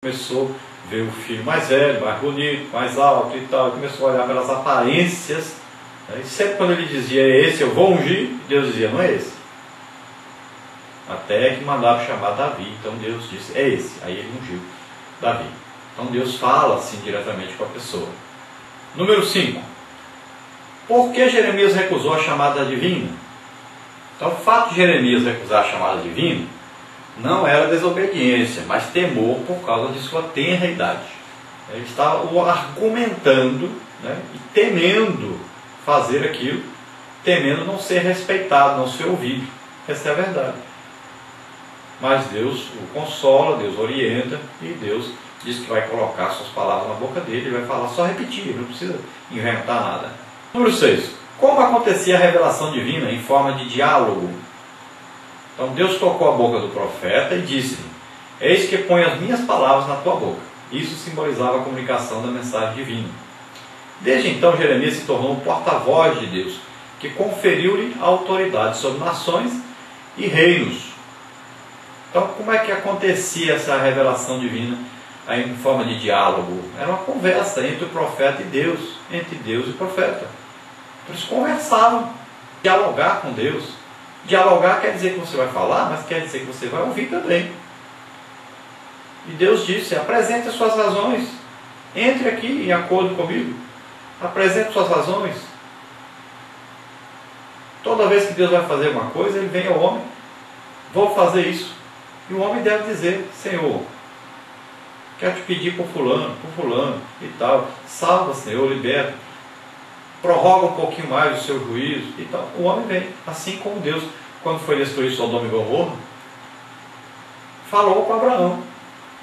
Começou a ver o filho mais velho, mais bonito, mais alto e tal, e começou a olhar pelas aparências, né? E sempre quando ele dizia, é esse, eu vou ungir, Deus dizia, não é esse. Até que mandaram chamar Davi, então Deus disse, é esse, aí ele ungiu Davi. Então Deus fala assim diretamente com a pessoa. Número 5. Por que Jeremias recusou a chamada divina? Então o fato de Jeremias recusar a chamada divina não era desobediência, mas temor por causa de sua tenra idade. Ele estava argumentando, né, e temendo fazer aquilo, temendo não ser respeitado, não ser ouvido. Essa é a verdade. Mas Deus o consola, Deus orienta, e Deus diz que vai colocar suas palavras na boca dele, ele vai falar só repetir, não precisa inventar nada. Número 6. Como acontecia a revelação divina em forma de diálogo? Então Deus tocou a boca do profeta e disse-lhe, eis que põe as minhas palavras na tua boca. Isso simbolizava a comunicação da mensagem divina. Desde então Jeremias se tornou um porta-voz de Deus, que conferiu-lhe autoridade sobre nações e reinos. Então como é que acontecia essa revelação divina aí em forma de diálogo? Era uma conversa entre o profeta e Deus, entre Deus e o profeta. Eles conversavam, dialogar com Deus. Dialogar quer dizer que você vai falar, mas quer dizer que você vai ouvir também. E Deus disse, apresente as suas razões, entre aqui em acordo comigo, apresente suas razões. Toda vez que Deus vai fazer uma coisa, ele vem ao homem, vou fazer isso. E o homem deve dizer, Senhor, quero te pedir por fulano e tal, salva, Senhor, liberta, prorroga um pouquinho mais o seu juízo e tal. O homem vem, assim como Deus, quando foi destruir Sodoma e Gomorra, falou com Abraão.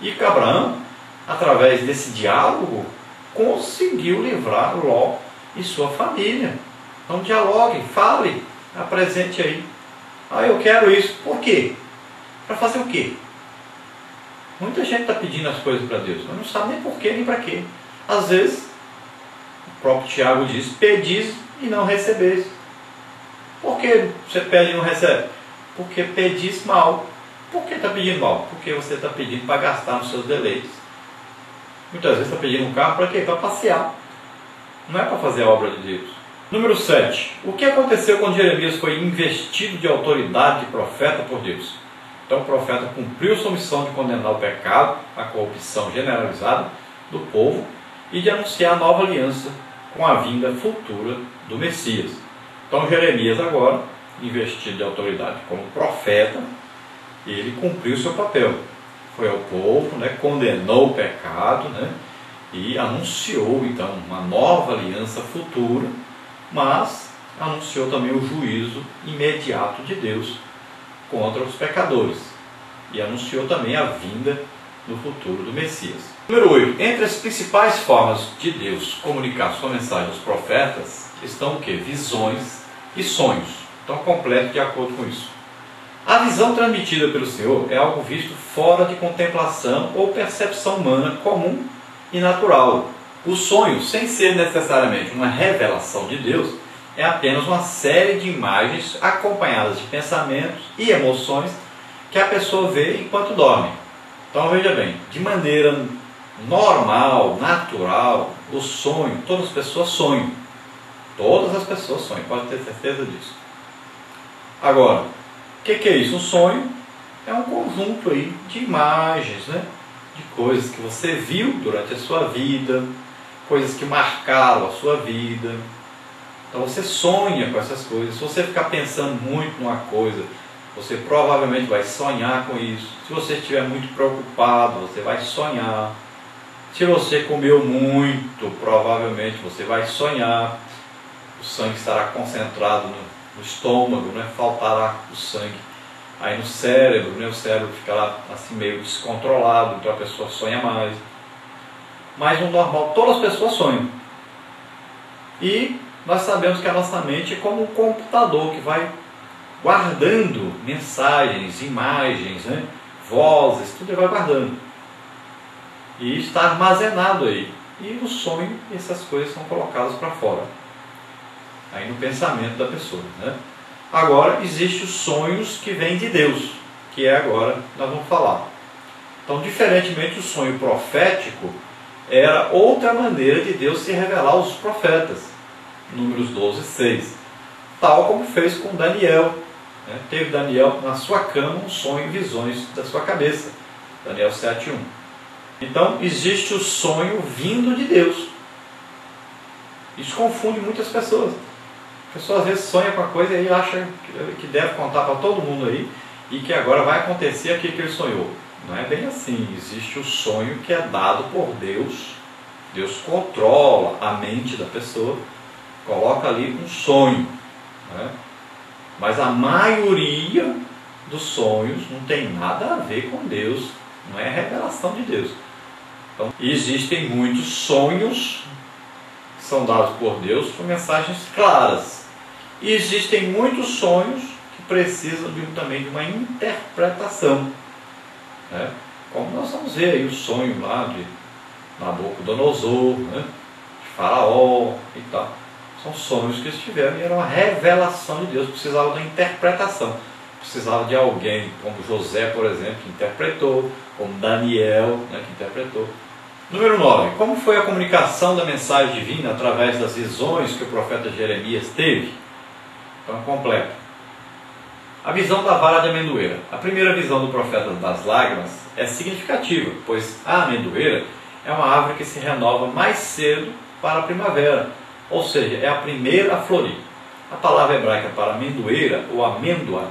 E que Abraão, através desse diálogo, conseguiu livrar Ló e sua família. Então dialogue, fale, apresente aí. Ah, eu quero isso. Por quê? Para fazer o quê? Muita gente está pedindo as coisas para Deus, mas não sabe nem por quê, nem para quê. Às vezes, o próprio Tiago diz, pedis e não recebeis. Por que você pede e não recebe? Porque pedis mal. Por que está pedindo mal? Porque você está pedindo para gastar nos seus deleites. Muitas vezes está pedindo um carro para quê? Para passear. Não é para fazer a obra de Deus. Número 7. O que aconteceu quando Jeremias foi investido de autoridade de profeta por Deus? Então o profeta cumpriu sua missão de condenar o pecado, a corrupção generalizada do povo e de anunciar a nova aliança com a vinda futura do Messias. Então Jeremias agora, investido de autoridade como profeta, ele cumpriu seu papel. Foi ao povo, né, condenou o pecado, né, e anunciou então uma nova aliança futura, mas anunciou também o juízo imediato de Deus contra os pecadores. E anunciou também a vinda no futuro do Messias. Número 8. Entre as principais formas de Deus comunicar sua mensagem aos profetas estão o quê? Visões e sonhos. Então complete de acordo com isso. A visão transmitida pelo Senhor é algo visto fora de contemplação ou percepção humana comum e natural. O sonho, sem ser necessariamente uma revelação de Deus, é apenas uma série de imagens acompanhadas de pensamentos e emoções que a pessoa vê enquanto dorme. Então veja bem, de maneira normal, natural, o sonho, todas as pessoas sonham. Todas as pessoas sonham, pode ter certeza disso. Agora, o que é isso? Um sonho é um conjunto aí de imagens, né? De coisas que você viu durante a sua vida, coisas que marcaram a sua vida. Então você sonha com essas coisas. Se você ficar pensando muito numa coisa, você provavelmente vai sonhar com isso. Se você estiver muito preocupado, você vai sonhar. Se você comeu muito, provavelmente você vai sonhar. O sangue estará concentrado no estômago, né? Faltará o sangue aí no cérebro, né? O cérebro ficará assim meio descontrolado, então a pessoa sonha mais. Mas no normal, todas as pessoas sonham. E nós sabemos que a nossa mente é como um computador que vai guardando mensagens, imagens, né? Vozes, tudo ele vai guardando. E está armazenado aí. E no sonho essas coisas são colocadas para fora. Aí no pensamento da pessoa, né? Agora, existem os sonhos que vêm de Deus, que é agora nós vamos falar. Então, diferentemente, o sonho profético era outra maneira de Deus se revelar aos profetas. Números 12, 6. Tal como fez com Daniel. Teve Daniel na sua cama um sonho e visões da sua cabeça. Daniel 7, 1. Então, existe o sonho vindo de Deus. Isso confunde muitas pessoas. A pessoa às vezes sonha com a coisa e acha que deve contar para todo mundo aí e que agora vai acontecer aquilo que ele sonhou. Não é bem assim. Existe o sonho que é dado por Deus. Deus controla a mente da pessoa, coloca ali um sonho. Mas a maioria dos sonhos não tem nada a ver com Deus, não é revelação de Deus. Então, existem muitos sonhos que são dados por Deus com mensagens claras. E existem muitos sonhos que precisam também de uma interpretação. Como nós vamos ver aí o sonho lá de Nabucodonosor, de Faraó e tal. São sonhos que eles tiveram e era uma revelação de Deus, precisava da interpretação. Precisava de alguém, como José, por exemplo, que interpretou, como Daniel, que interpretou. Número 9. Como foi a comunicação da mensagem divina através das visões que o profeta Jeremias teve? Então, completo. A visão da vara de amendoeira. A primeira visão do profeta das lágrimas é significativa, pois a amendoeira é uma árvore que se renova mais cedo para a primavera, ou seja, é a primeira a florir. A palavra hebraica para amendoeira, ou amêndoa,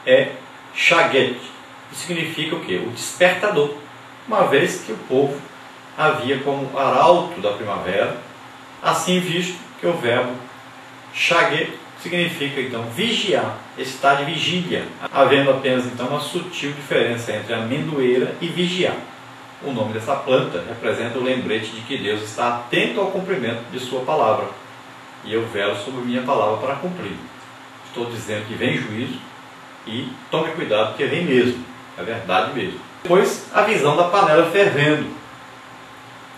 é shaget, que significa o quê? O despertador, uma vez que o povo havia como arauto da primavera, assim visto que o verbo shaget significa então vigiar, estar de vigília, havendo apenas então uma sutil diferença entre amendoeira e vigiar. O nome dessa planta representa o lembrete de que Deus está atento ao cumprimento de sua palavra. E eu velo sobre minha palavra para cumprir. Estou dizendo que vem juízo e tome cuidado porque vem mesmo. É verdade mesmo. Depois, a visão da panela fervendo.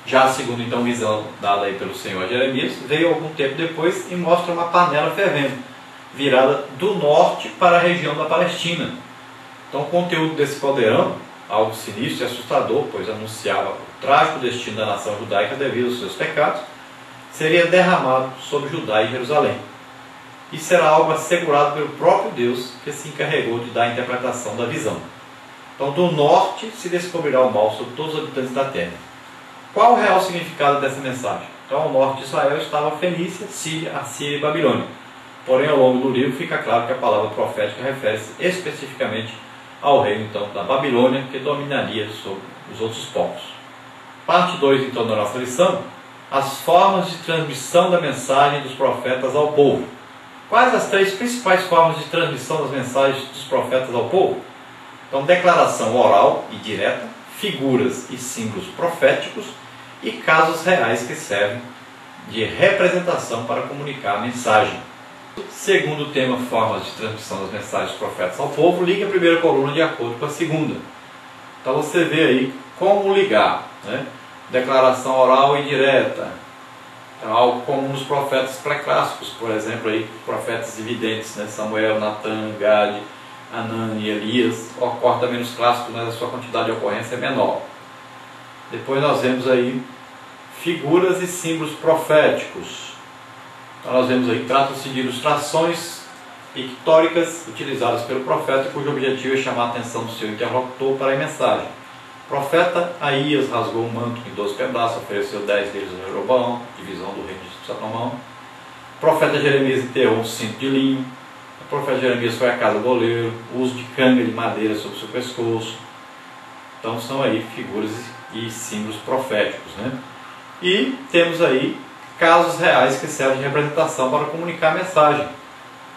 Já a segunda então visão dada aí pelo Senhor Jeremias, veio algum tempo depois e mostra uma panela fervendo, virada do norte para a região da Palestina. Então o conteúdo desse caldeirão, algo sinistro e assustador, pois anunciava o trágico destino da nação judaica devido aos seus pecados, seria derramado sobre Judá e Jerusalém. E será algo assegurado pelo próprio Deus, que se encarregou de dar a interpretação da visão. Então do norte se descobrirá o mal sobre todos os habitantes da terra. Qual o real significado dessa mensagem? Então ao norte de Israel estava a Fenícia, Síria, Assíria e Babilônia. Porém ao longo do livro fica claro que a palavra profética refere-se especificamente ao reino então da Babilônia, que dominaria sobre os outros povos. Parte 2 então da nossa lição, as formas de transmissão da mensagem dos profetas ao povo. Quais as 3 principais formas de transmissão das mensagens dos profetas ao povo? Então declaração oral e direta, figuras e símbolos proféticos e casos reais que servem de representação para comunicar a mensagem. Segundo o tema formas de transmissão das mensagens dos profetas ao povo, ligue a primeira coluna de acordo com a segunda. Então você vê aí como ligar, declaração oral e direta. Então, algo comum nos profetas pré-clássicos, por exemplo, aí, profetas evidentes, Samuel, Natan, Gade, Anani e Elias. Ocorre também nos clássicos, mas a sua quantidade de ocorrência é menor. Depois nós vemos aí figuras e símbolos proféticos. Então nós vemos aí, trata-se de ilustrações pictóricas utilizadas pelo profeta, cujo objetivo é chamar a atenção do seu interlocutor para a mensagem. O profeta Aías rasgou um manto em 12 pedaços, ofereceu 10 deles a Jeroboão, divisão do reino de Salomão. O profeta Jeremias enterrou um cinto de linho. O profeta Jeremias foi à casa do oleiro, o uso de canga de madeira sobre o seu pescoço. Então são aí figuras e símbolos proféticos, E temos aí casos reais que servem de representação para comunicar a mensagem.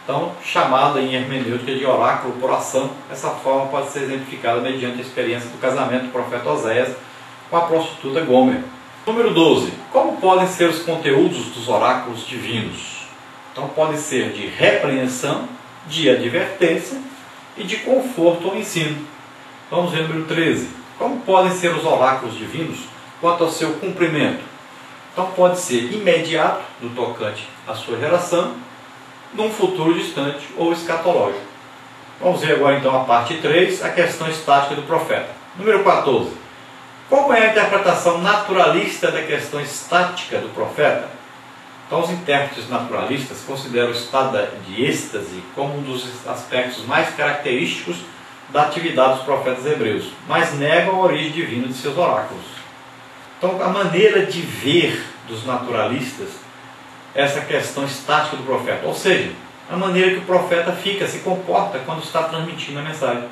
Então, chamada em hermenêutica de oráculo por ação, essa forma pode ser exemplificada mediante a experiência do casamento do profeta Oséias com a prostituta Gomer. Número 12. Como podem ser os conteúdos dos oráculos divinos? Então, podem ser de repreensão, de advertência e de conforto ou ensino. Vamos ver o número 13. Como podem ser os oráculos divinos quanto ao seu cumprimento? Então, pode ser imediato, do tocante à sua geração, num futuro distante ou escatológico. Vamos ver agora então a parte 3, a questão estática do profeta. Número 14. Como é a interpretação naturalista da questão estática do profeta? Então, os intérpretes naturalistas consideram o estado de êxtase como um dos aspectos mais característicos da atividade dos profetas hebreus, mas negam a origem divina de seus oráculos. Então, a maneira de ver dos naturalistas é essa questão estática do profeta, ou seja, a maneira que o profeta fica, se comporta quando está transmitindo a mensagem.